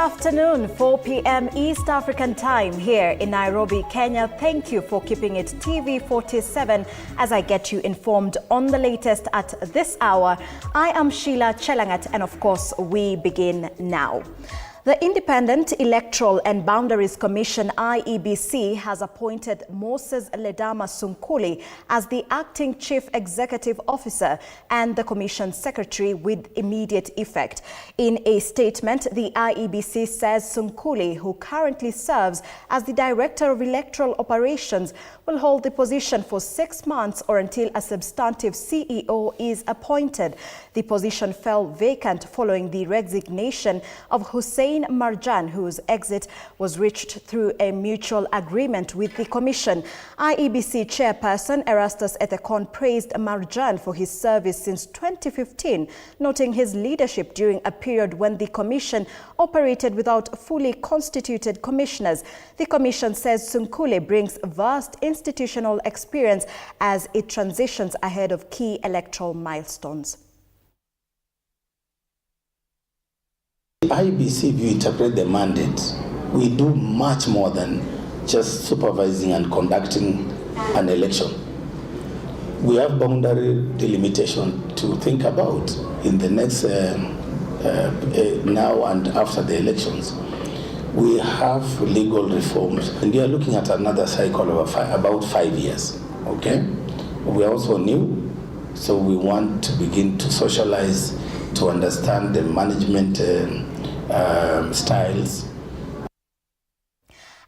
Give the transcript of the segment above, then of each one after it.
afternoon, 4 p.m. East African time here in Nairobi, Kenya. Thank you for keeping it TV47 as I get you informed on the latest at this hour. I am Sheilar, Chelangat, and of course, we begin now. The Independent Electoral and Boundaries Commission, IEBC, has appointed Moses Ledama Sunkuli as the acting chief executive officer and the commission secretary with immediate effect. In a statement, the IEBC says Sunkuli, who currently serves as the director of electoral operations, will hold the position for 6 months or until a substantive CEO is appointed. The position fell vacant following the resignation of Hussein Marjan, whose exit was reached through a mutual agreement with the commission. IEBC chairperson Erastus Ethekon praised Marjan for his service since 2015, noting his leadership during a period when the commission operated without fully constituted commissioners. The commission says Sunkuli brings vast institutional experience as it transitions ahead of key electoral milestones. IEBC, if you interpret the mandate, we do much more than just supervising and conducting an election. We have boundary delimitation to think about in the next now and after the elections. We have legal reforms, and we are looking at another cycle of about 5 years. Okay, we are also new, so we want to begin to socialize, to understand the management styles.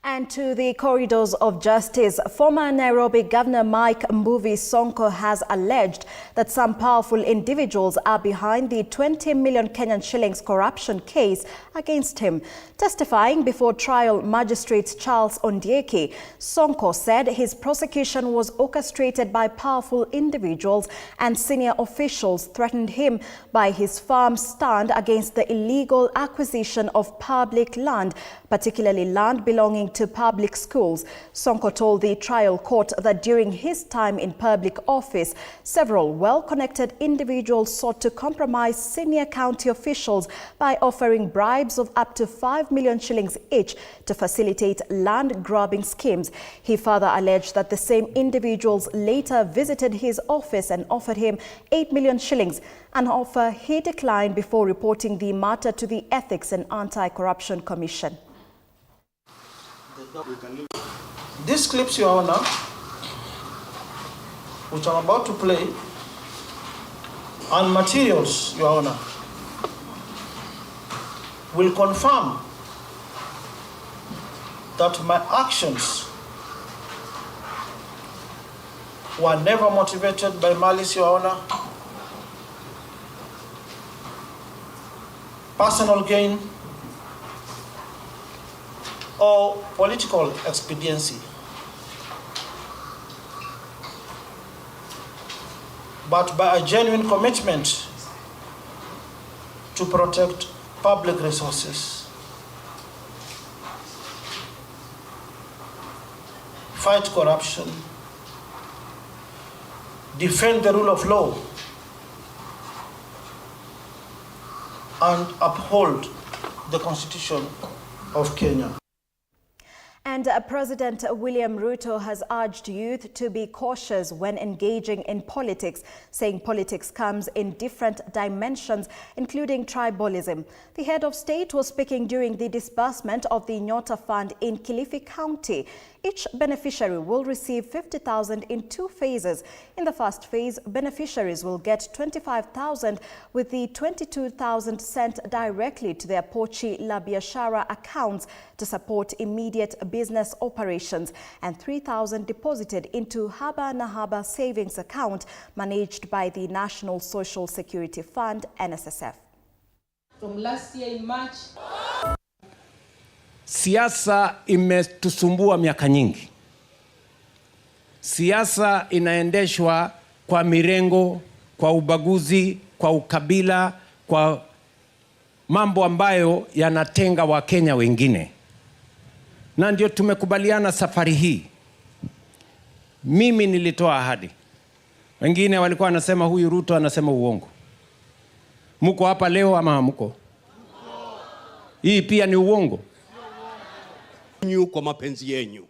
And to the corridors of justice, former Nairobi Governor Mike Mbuvi Sonko has alleged that some powerful individuals are behind the 20 million Kenyan shillings corruption case against him. Testifying before trial magistrate Charles Ondieki, Sonko said his prosecution was orchestrated by powerful individuals and senior officials threatened him by his firm stand against the illegal acquisition of public land, particularly land belonging to public schools. Sonko told the trial court that during his time in public office, several well-connected individuals sought to compromise senior county officials by offering bribes of up to 5 million shillings each to facilitate land-grabbing schemes. He further alleged that the same individuals later visited his office and offered him 8 million shillings, an offer he declined before reporting the matter to the Ethics and Anti-Corruption Commission. These clips, Your Honor, which I'm about to play, and materials, Your Honor, will confirm that my actions were never motivated by malice, Your Honor, personal gain, or political expediency, but by a genuine commitment to protect public resources, fight corruption, defend the rule of law, and uphold the Constitution of Kenya. And President William Ruto has urged youth to be cautious when engaging in politics, saying politics comes in different dimensions, including tribalism. The head of state was speaking during the disbursement of the Nyota Fund in Kilifi County. Each beneficiary will receive 50,000 in 2 phases. In the first phase, beneficiaries will get 25,000, with the 22,000 sent directly to their Pochi La Biashara accounts to support immediate business operations, and 3,000 deposited into Haba na Haba savings account managed by the National Social Security Fund, NSSF. From last year in March, siasa imetusumbua miaka nyingi. Siasa inaendeshwa kwa mirengo, kwa ubaguzi, kwa ukabila, kwa mambo ambayo yanatenga Wakenya wengine. Na ndio tumekubaliana safari hii. Mimi nilitoa ahadi. Wengine walikuwa wanasema huyu Ruto anasema uongo. Muko hapa leo ama hamuko? Hii pia ni uongo. Kwa mapenzi yenyu,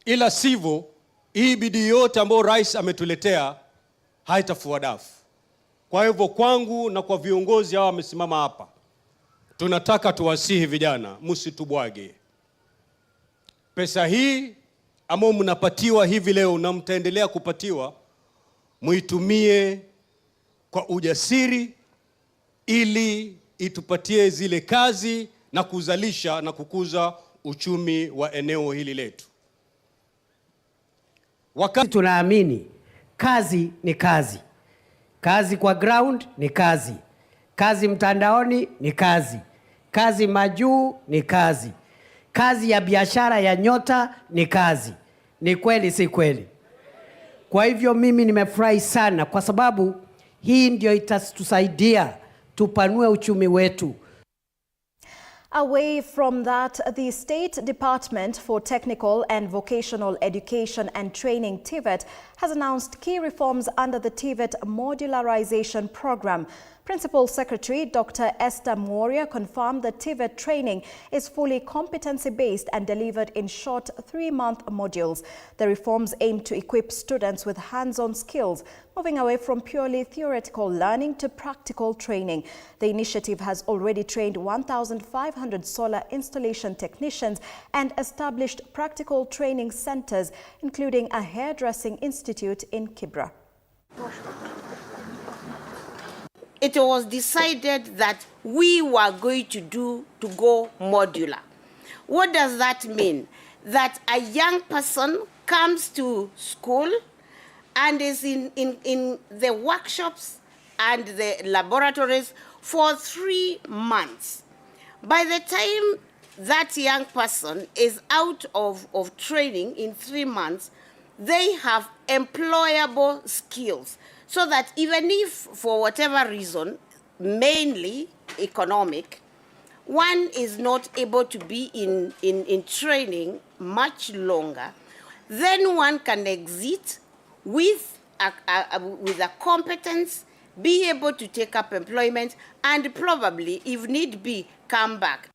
ila sivyo hii bidii yote ambayo rais ametuletea haitafua dafu. Kwa hivyo kwangu na kwa viongozi hao wamesimama hapa, tunataka tuwasihi vijana, msitubwage. Pesa hii ambayo mnapatiwa hivi leo na mtaendelea kupatiwa, muitumie kwa ujasiri ili itupatie zile kazi na kuzalisha na kukuza uchumi wa eneo hili letu. Wakati tunaamini kazi ni kazi. Kazi kwa ground ni kazi. Kazi mtandaoni ni kazi. Kazi majuu ni kazi. Kazi ya biashara ya nyota ni kazi. Ni kweli si kweli? Kwa hivyo mimi nimefurahi sana kwa sababu hii ndio itatusaidia tupanue uchumi wetu. Away from that, the State Department for Technical and Vocational Education and Training, TVET, has announced key reforms under the TVET modularization program. Principal Secretary Dr. Esther Moria confirmed that TVET training is fully competency-based and delivered in short 3-month modules. The reforms aim to equip students with hands-on skills, moving away from purely theoretical learning to practical training. The initiative has already trained 1,500 solar installation technicians and established practical training centers, including a hairdressing institute in Kibra. It was decided that we were going to go modular. What does that mean? That a young person comes to school and is in the workshops and the laboratories for 3 months. By the time that young person is out of training in 3 months, they have employable skills. So that even if, for whatever reason, mainly economic, one is not able to be in training much longer, then one can exit with a competence, be able to take up employment, and probably, if need be, come back.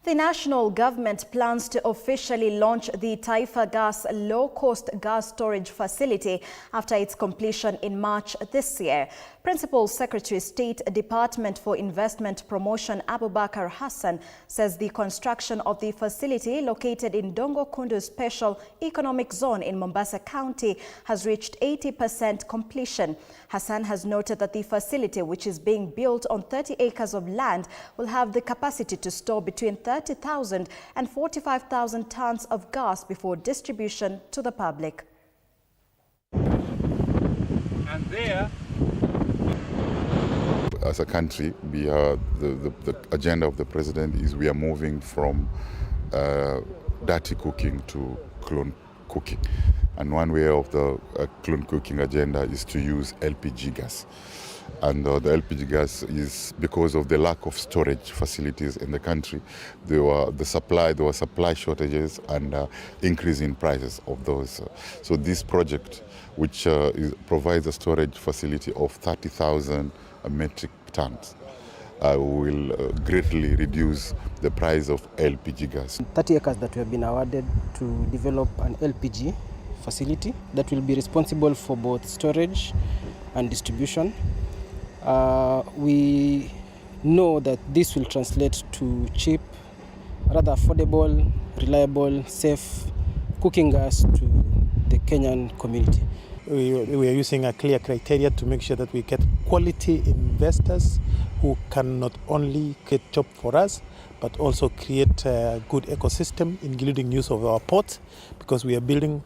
The national government plans to officially launch the Taifa Gas low-cost gas storage facility after its completion in March this year. Principal Secretary State Department for Investment Promotion Abubakar Hassan says the construction of the facility located in Dongo Kundu Special Economic Zone in Mombasa County has reached 80% completion. Hassan has noted that the facility, which is being built on 30 acres of land, will have the capacity to store between 30,000 and 45,000 tons of gas before distribution to the public. And there, as a country, we are the agenda of the president is we are moving from dirty cooking to clean cooking. And one way of the clean cooking agenda is to use LPG gas. And the LPG gas is because of the lack of storage facilities in the country. There were supply shortages and increase in prices of those. So this project, which provides a storage facility of 30,000 metric tons, will greatly reduce the price of LPG gas. 30 acres that we have been awarded to develop an LPG facility that will be responsible for both storage and distribution. We know that this will translate to cheap, rather affordable, reliable, safe cooking gas to the Kenyan community. We are using a clear criteria to make sure that we get quality investors who can not only create job for us, but also create a good ecosystem, including use of our port, because we are building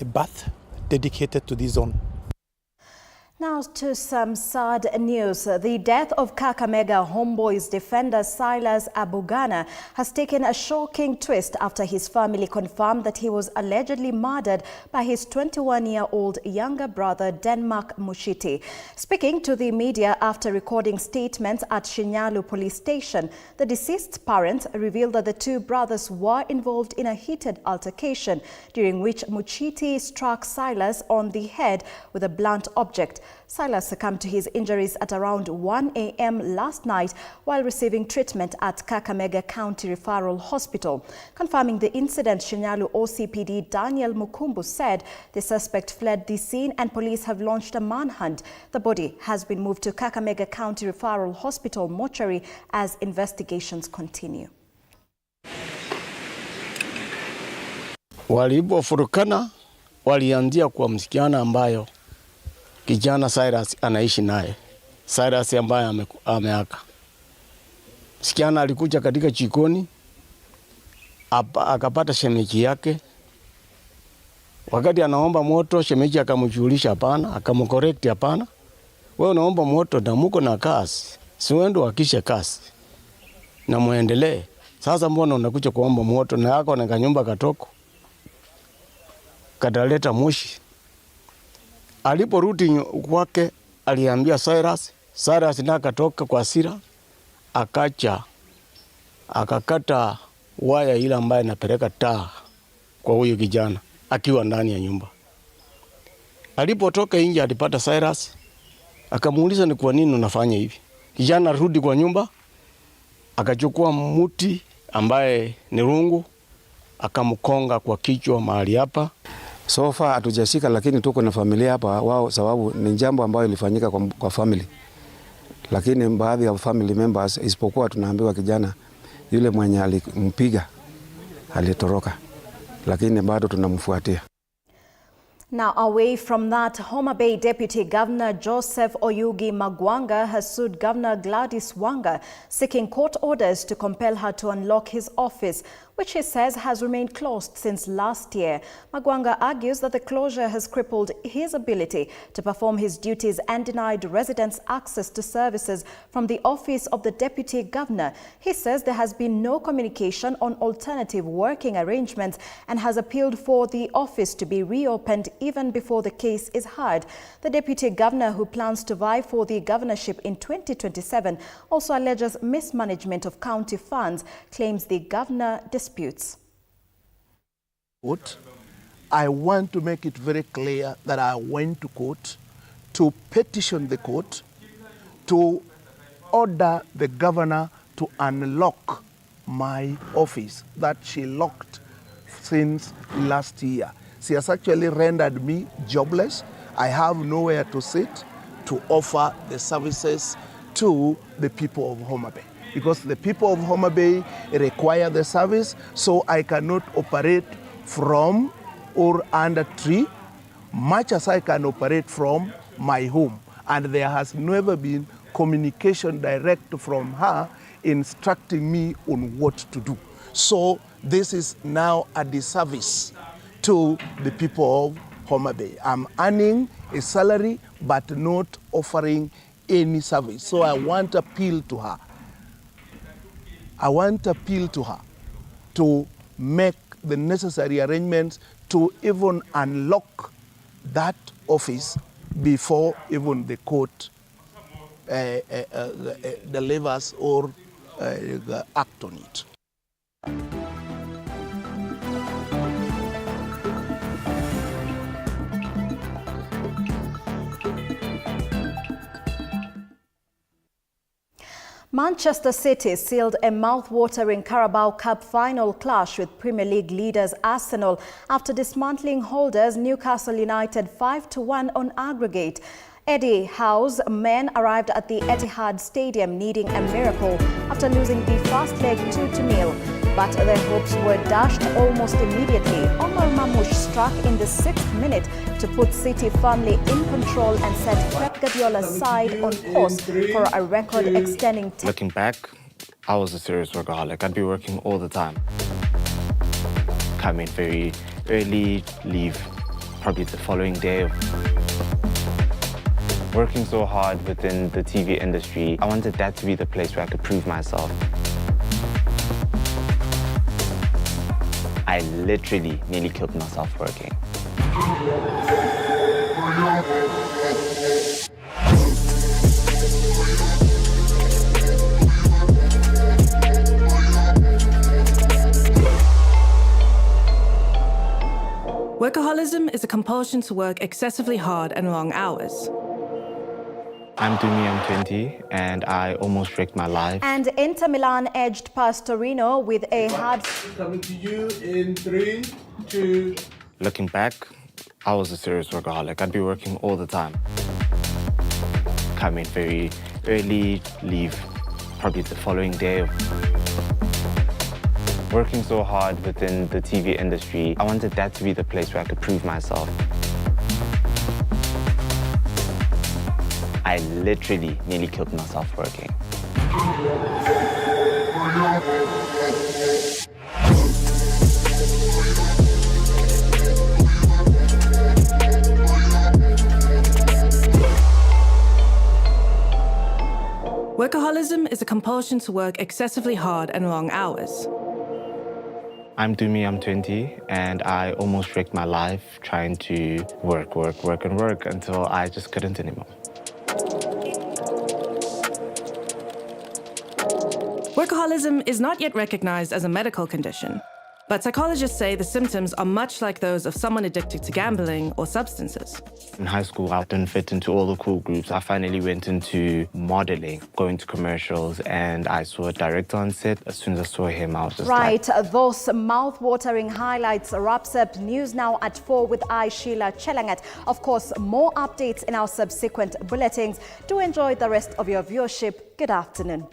a berth dedicated to this zone. Now to some sad news. The death of Kakamega Homeboys defender Silas Abugana has taken a shocking twist after his family confirmed that he was allegedly murdered by his 21-year-old younger brother Denmark Mushiti. Speaking to the media after recording statements at Shinyalu police station, the deceased parents revealed that the two brothers were involved in a heated altercation during which Mushiti struck Silas on the head with a blunt object. Sheilar succumbed to his injuries at around 1 a.m. last night while receiving treatment at Kakamega County Referral Hospital. Confirming the incident, Shinyalu OCPD Daniel Mukumbu said the suspect fled the scene and police have launched a manhunt. The body has been moved to Kakamega County Referral Hospital mortuary as investigations continue. Walipofurukana walianzia kwa msichana ambayo kijana Cyrus anaishi naye. Cyrus ambaye ameaka. Msichana alikuja katika jikoni akapata shemeji yake. Wakati anaomba moto, shemeji akamjulisha hapana, akamcorrect hapana. Wewe unaomba moto na muko na kasi. Si uende wakishe kasi. Na muendelee. Sasa mbona unakuja kuomba moto na yako na kanyumba katoko? Kadaleta moshi. Aliporudi kwake aliambia Cyrus na akatoka kwa hasira akakata waya ile ambaye inapeleka taa kwa huyo kijana akiwa ndani ya nyumba. Alipotoka nje alipata Cyrus akamuuliza ni kwa nini unafanya hivi. Kijana rudi kwa nyumba akachukua mti ambaye ni rungu akamkonga kwa kichwa mahali hapa. So far hatujashika, lakini tuko na familia hapa wao, sababu ni jambo ambayo ilifanyika kwa family. Lakini baadhi ya family members isipokuwa tunaambiwa kijana yule mwenye alimpiga alitoroka, lakini bado tunamfuatia. Now, away from that, Homa Bay Deputy Governor Joseph Oyugi Magwanga has sued Governor Gladys Wanga, seeking court orders to compel her to unlock his office, which he says has remained closed since last year. Magwanga argues that the closure has crippled his ability to perform his duties and denied residents access to services from the office of the Deputy Governor. He says there has been no communication on alternative working arrangements and has appealed for the office to be reopened even before the case is heard. The Deputy Governor, who plans to vie for the governorship in 2027, also alleges mismanagement of county funds, claims the governor disputes. I want to make it very clear that I went to court to petition the court to order the governor to unlock my office that she locked since last year. She has actually rendered me jobless. I have nowhere to sit to offer the services to the people of Homa Bay, because the people of Homa Bay require the service, so I cannot operate from or under tree, much as I can operate from my home. And there has never been communication direct from her instructing me on what to do. So this is now a disservice to the people of Homa Bay. I'm earning a salary but not offering any service. So I want to appeal to her. I want to appeal to her to make the necessary arrangements to even unlock that office before even the court delivers or act on it. Manchester City sealed a mouth-watering Carabao Cup final clash with Premier League leaders Arsenal after dismantling holders Newcastle United 5-1 on aggregate. Eddie Howe's men arrived at the Etihad Stadium needing a miracle after losing the first leg 2-0. But their hopes were dashed almost immediately. Omar Mamouche struck in the 6th minute to put City firmly in control and set Pep Guardiola's side on course for a record-extending. Looking back, I was a serious workaholic. I'd be working all the time. Come in very early, leave probably the following day. Working so hard within the TV industry, I wanted that to be the place where I could prove myself. I literally nearly killed myself working. Workaholism is a compulsion to work excessively hard and long hours. I'm Dumi, I'm 20, and I almost wrecked my life. And Inter Milan edged past Torino with a hard... Coming to you in 3, 2... Looking back, I was a serious workaholic. I'd be working all the time. Come in very early, leave probably the following day. Working so hard within the TV industry, I wanted that to be the place where I could prove myself. I literally nearly killed myself working. Workaholism is a compulsion to work excessively hard and long hours. I'm Dumi, I'm 20, and I almost wrecked my life trying to work until I just couldn't anymore. Workaholism is not yet recognized as a medical condition, but psychologists say the symptoms are much like those of someone addicted to gambling or substances. In high school, I didn't fit into all the cool groups. I finally went into modeling, going to commercials, and I saw a director on set. As soon as I saw him, I was just Right, those mouth-watering highlights wraps up News Now at 4 with I, Sheilar Chelangat. Of course, more updates in our subsequent bulletins. Do enjoy the rest of your viewership. Good afternoon.